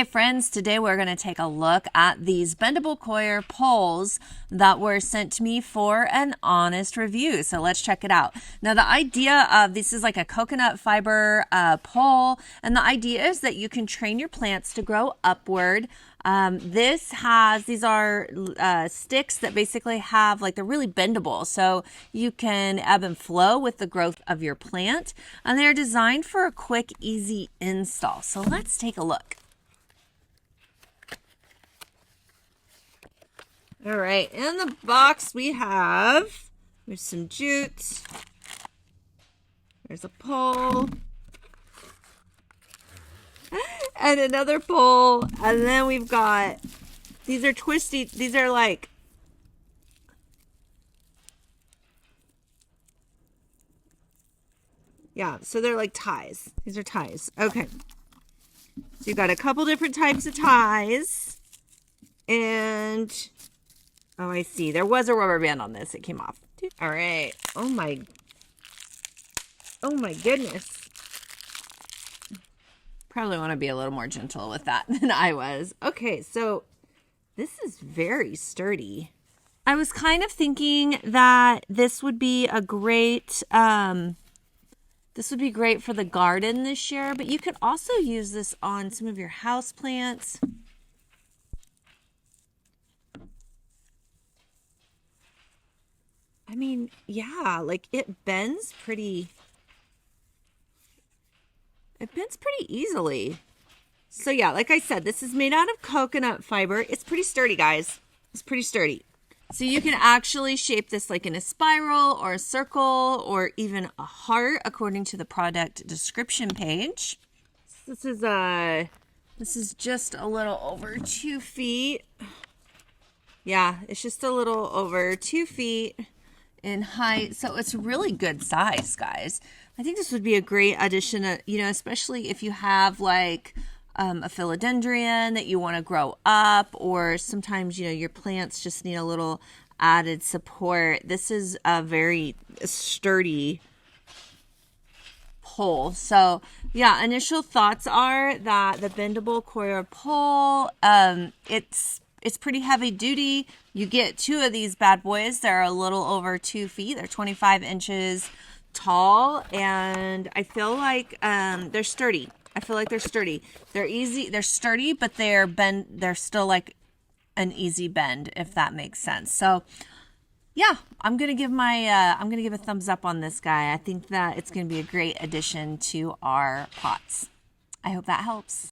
Hey friends, today we're going to take a look at these bendable coir poles that were sent to me for an honest review. So let's check it out. Now the idea of this is like a coconut fiber pole, and the idea is that you can train your plants to grow upward. These are sticks that basically have they're really bendable, so you can ebb and flow with the growth of your plant, and they're designed for a quick, easy install. So let's take a look. All right, in the box there's some jute, there's a pole, and another pole, and then we've got, these are twisty, these are like, yeah, so they're like ties. These are ties. Okay. So you've got a couple different types of ties, and oh, I see. There was a rubber band on this. It came off. All right. Oh my goodness. Probably want to be a little more gentle with that than I was. Okay, so this is very sturdy. I was kind of thinking that this would be a great, this would be great for the garden this year, but you could also use this on some of your house plants. I mean, yeah, like it bends pretty easily. So yeah, like I said, this is made out of coconut fiber. It's pretty sturdy, guys. It's pretty sturdy. So you can actually shape this like in a spiral or a circle or even a heart according to the product description page. This is just a little over 2 feet. Yeah, it's just a little over 2 feet in height, so it's really good size, guys. I think this would be a great addition, especially if you have like a philodendron that you want to grow up, or sometimes your plants just need a little added support. This is a very sturdy pole. So yeah, initial thoughts are that the bendable coir pole, it's pretty heavy duty. You get 2 of these bad boys. They're a little over 2 feet. They're 25 inches tall, and I feel like they're sturdy. I feel like they're sturdy. They're easy. They're sturdy, but they're still like an easy bend, if that makes sense. So yeah, I'm gonna give a thumbs up on this guy. I think that it's gonna be a great addition to our pots. I hope that helps.